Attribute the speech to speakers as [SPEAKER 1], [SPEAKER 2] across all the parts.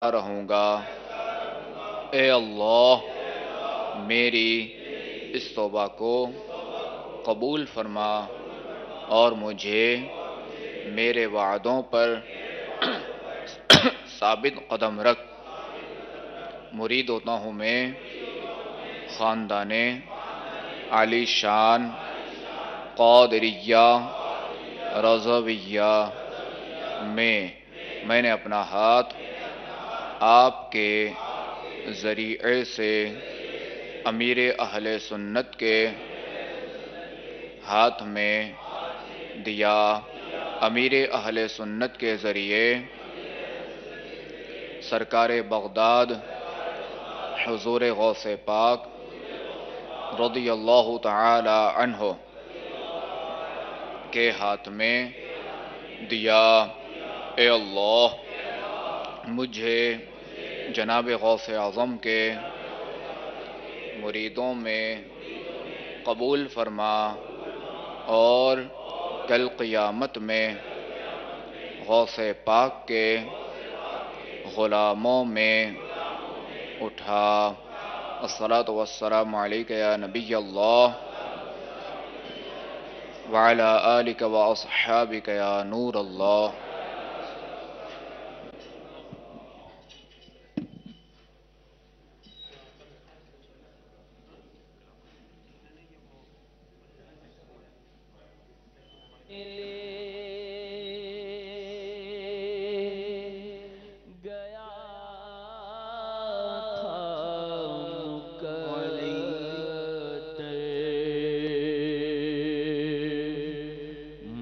[SPEAKER 1] رہوں گا۔ اے اللہ میری اس توبہ کو قبول فرما اور مجھے میرے وعدوں پر ثابت قدم رکھ۔ مرید ہوتا ہوں میں خاندان عالی شان قادریہ رضویہ میں نے اپنا ہاتھ آپ کے ذریعے سے امیر اہل سنت کے ہاتھ میں دیا۔ امیر اہل سنت کے ذریعے سرکار بغداد حضور غوث پاک رضی اللہ تعالی عنہ کے ہاتھ میں دیا۔ اے اللہ مجھے جناب غوث اعظم کے مریدوں میں قبول فرما اور کل قیامت میں غوث پاک کے غلاموں میں اٹھا۔ الصلاۃ والسلام علیک یا نبی اللہ وعلی آلک واصحابک یا نور اللہ۔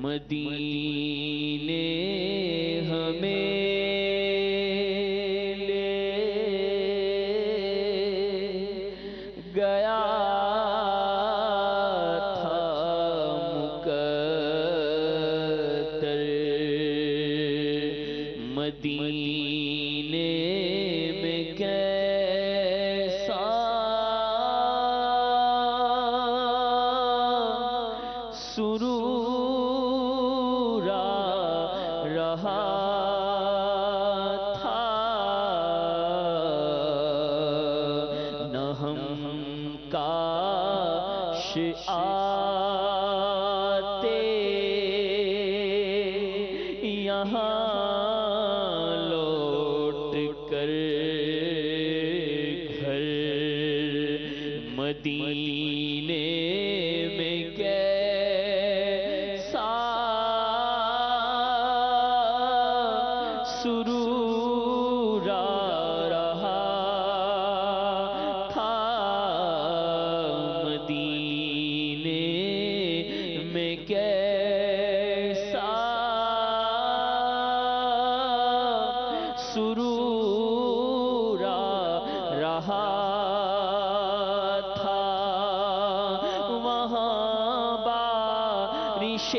[SPEAKER 2] مدینے ہمیں لے گیا تھا مقدر، مدینے میں کیسا سرور رہا تھا، نہ ہم کاش آتے یہاں لوٹ کر گھر، مدینے میں کیسا سرور رہا تھا، مدینے میں کیسا سرور رہا تھا، وہاں بارش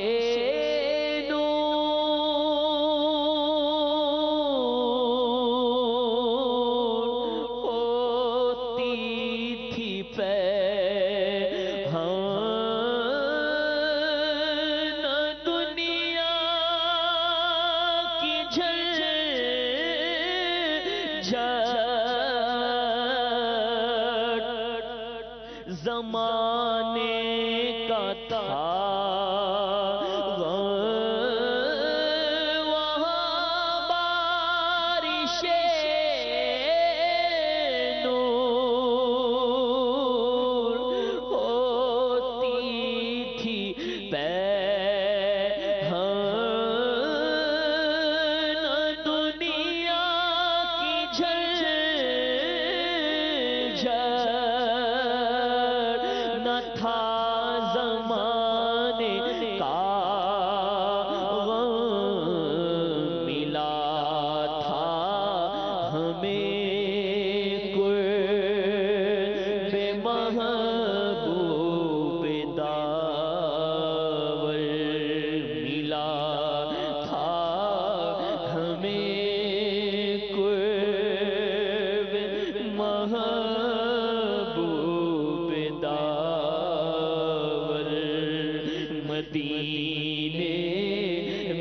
[SPEAKER 2] زمانے کا تھا، وہاں بارش نور ہوتی تھی، پہن دنیا کی جھلجھل نہ تھا زمانے کا غم، ملا تھا ہمیں قرب محبوب داور، ملا تھا ہمیں قرب محبوب داور، مدینے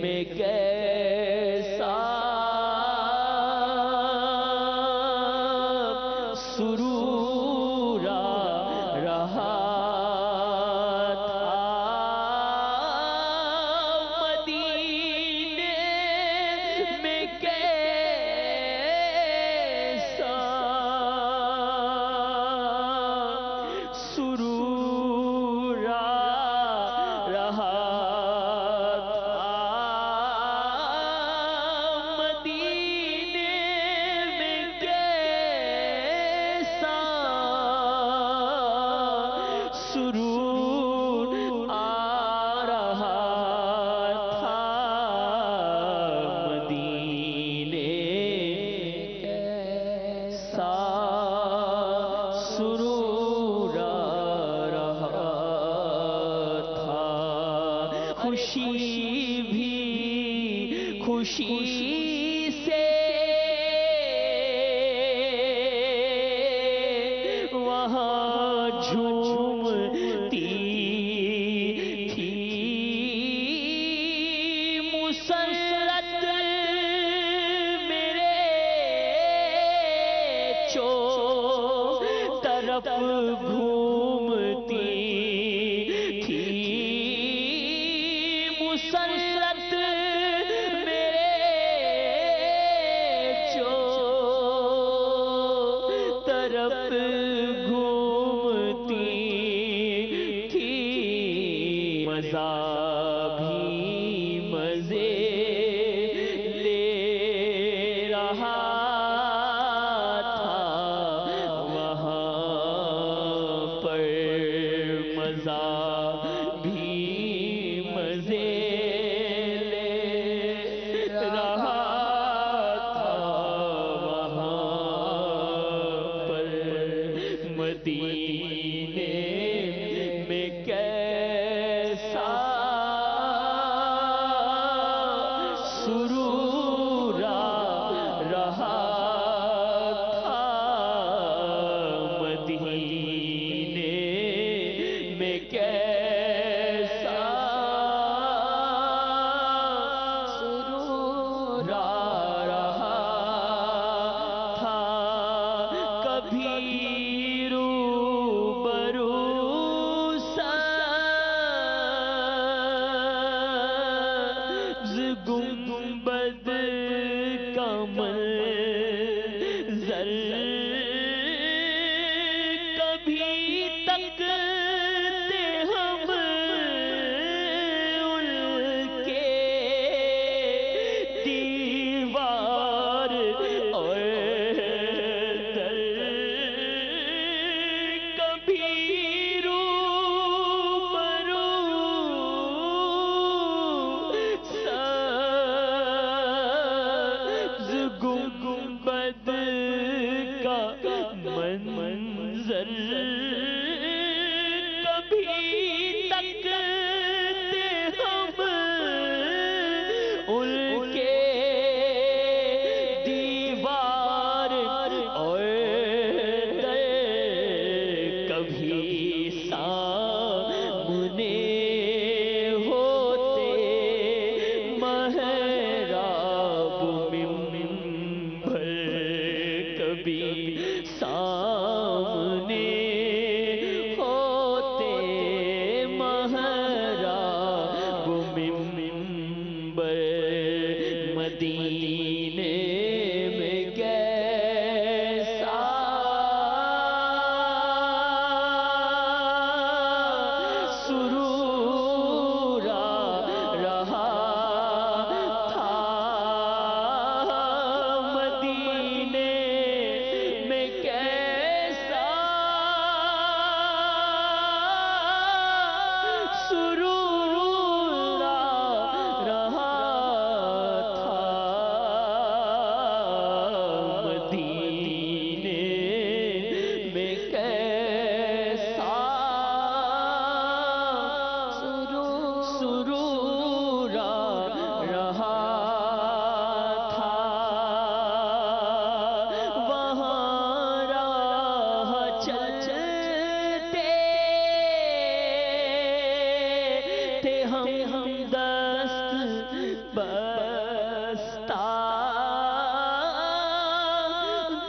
[SPEAKER 2] میں کیسا سرور آ رہا تھا مدینے میں کیسا سرور آ رہا خوشی بھی خوشی سے وہاں جھومتی تھی مسرت میرے چو طرف گھومتی تھی مسرت میرے چو طرف گھومتی تھی مزہ بھی مزے لے رہا تھا وہاں پر مزہ بھی مزے مدینے میں کیسا سرور آ رہا تھا مدینے میں کیسا سرور آ رہا تھا کبھی گنبد کا منظر کبھی تکتے ہم ان کے دیوار اور در کبھی گنبد کا منظر کبھی تکتے ہم ان کے دیوار اور در کبھی سامنے ہوتے محراب منبر کبھی سامنے ہوتے محراب منبر مدینے میں کیسا سرور آ رہا تھا مدینے میں کیسا سرور آ رہا تھا مدینے میں کیسا سرور آ رہا تھا وہاں راہ چلتے تھے ہم دست بستہ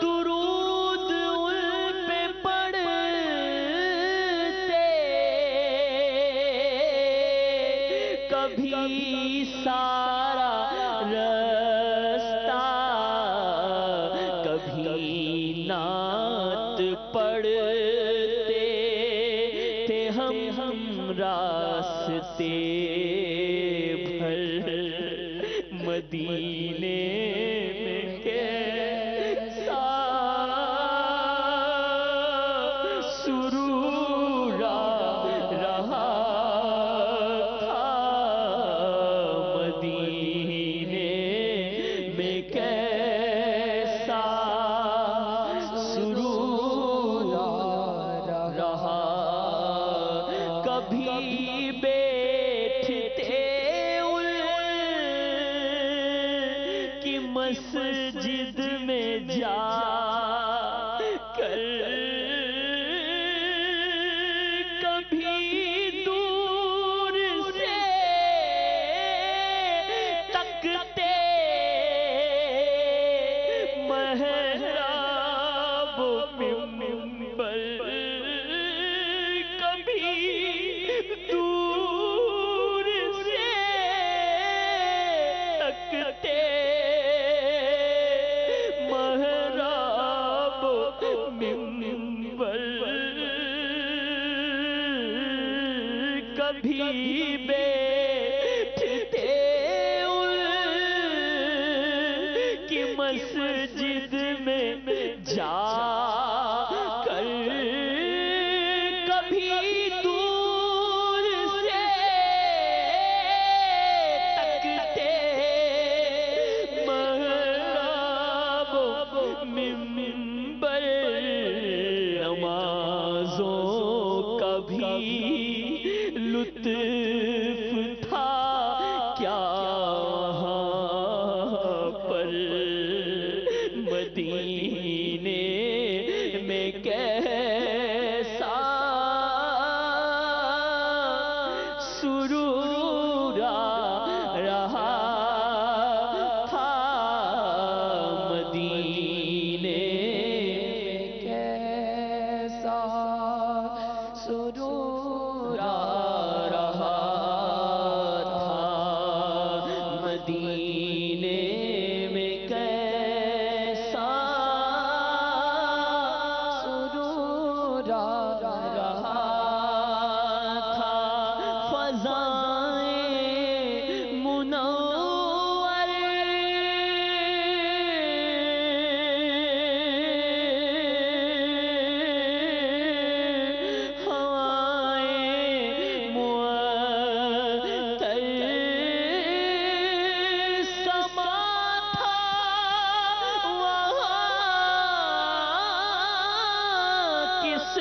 [SPEAKER 2] درود ان کبھی سارا رستہ کبھی نعت پڑھتے تھے ہم راستے بھر مدینے میں کیسا سرور رہا تھا مدینے میں کیسا سرور رہا کبھی بیٹھتے کی مسجد میں جا کر کبھی دور سے تکتے محراب منبر کبھی دور سے تکتے محراب منبر کبھی بیٹھتے کی مسجد میں جا کر کبھی دور سے تکتے محراب منبر نمازوں کا بھی لطف تھا کیا وہاں پر مدینے میں کیسا سرور رہا تھا مدینے میں کیسا سرور رہا تھا مدینے میں کیسا سرور رہا تھا فضائیں منور ہوائیں معطر سما تھا وہاں کس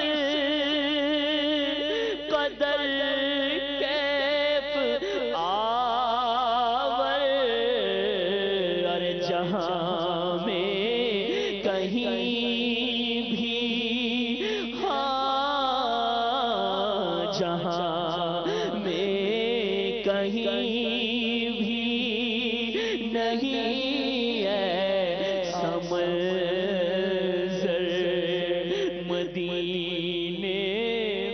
[SPEAKER 2] قدر کیف آور ارے جہاں میں کہیں بھی ہاں جہاں میں کہیں بھی نہیں ہے سمنظر مدینے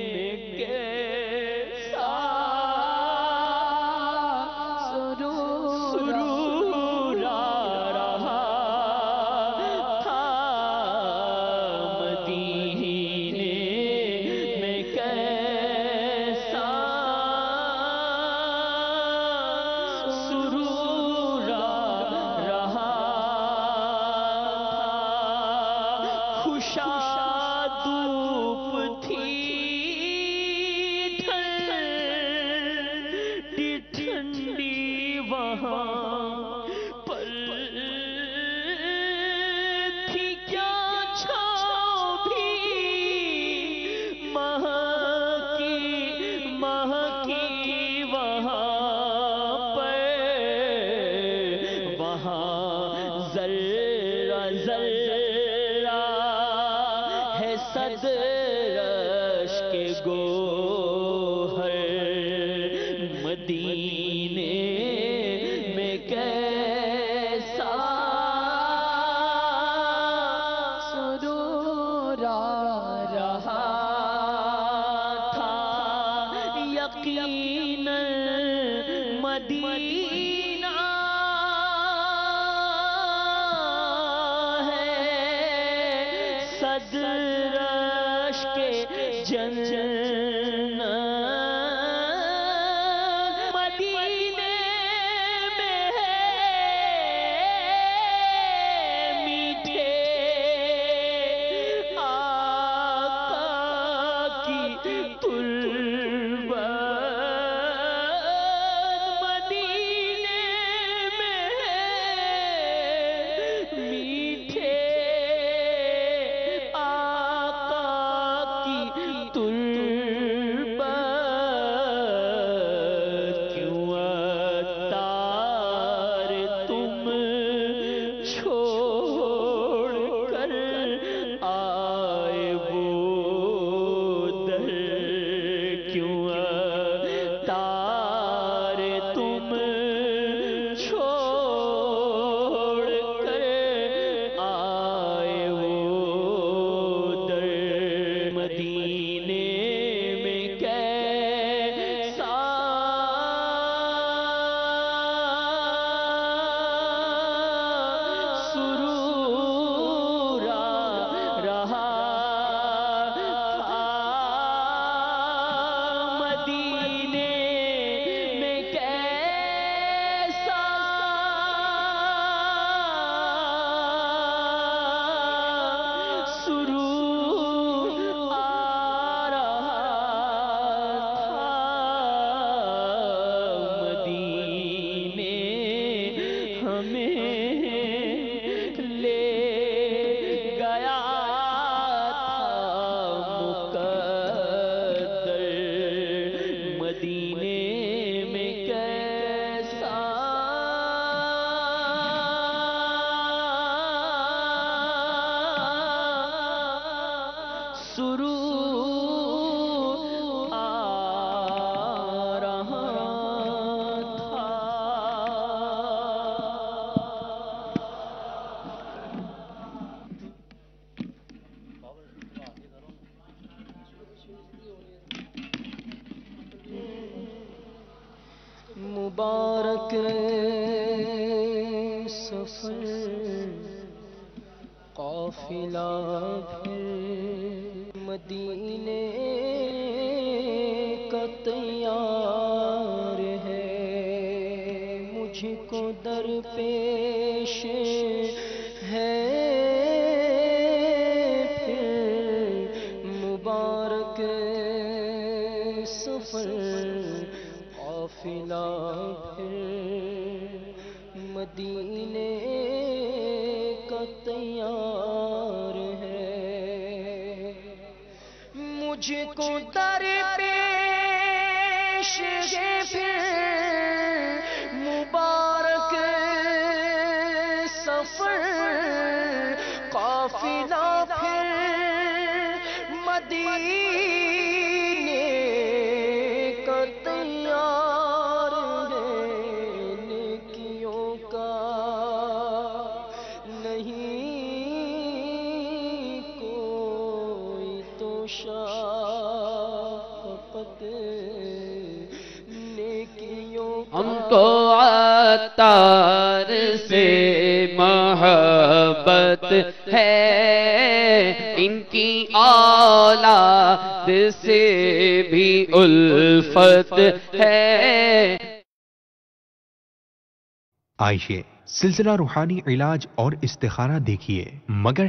[SPEAKER 2] میں کیسا سرور رہا تھا مدینے میں کیسا سرور رہا تھا خوشا دھوپ تھی ٹھنڈی ٹھنڈی وہاں پر تھی کیا چھاؤں بھی مہکی وہاں پر وہاں ذرہ ذرہ ہے صد رشک گوہر مدینے میں کیسا سرور رہا تھا یقیناً مدینہ ہے صدر عشق جنت، مدینے میں ہے میٹھے آقا کی تربت، مدینے میں ہے میٹھے آقا کی تربت، کیوں عطار تم چھوڑ کر آئے وہ در، کیوں عطار تم چھوڑ کر آئے وہ در، مدینے میں کیسا سرور رہا تھا، مدینے میں کیسا سرور آ رہا تھا، مدینے ہمیں لے گیا تھا مقدر، مدینے میں کیسا سرور آ رہا تھا۔ مبارک سفر قافلہ پھر مدینے کا تیار ہے، مجھ کو درپیش ہے پھر مبارک سفر قافلہ پھر مدینے کا تیار ہے، مجھ کو درپیش ہے پھر مبارک سفر قافلہ پھر مدینے کا تیار ہے، نیکیوں کا نہیں کوئی تو شفقت نیکیوں کا،
[SPEAKER 3] ہم کو عطار سے محبت ہے، ان کی اولاد سے بھی الفت ہے۔
[SPEAKER 4] آئیے سلسلہ روحانی علاج اور استخارہ دیکھیے، مگر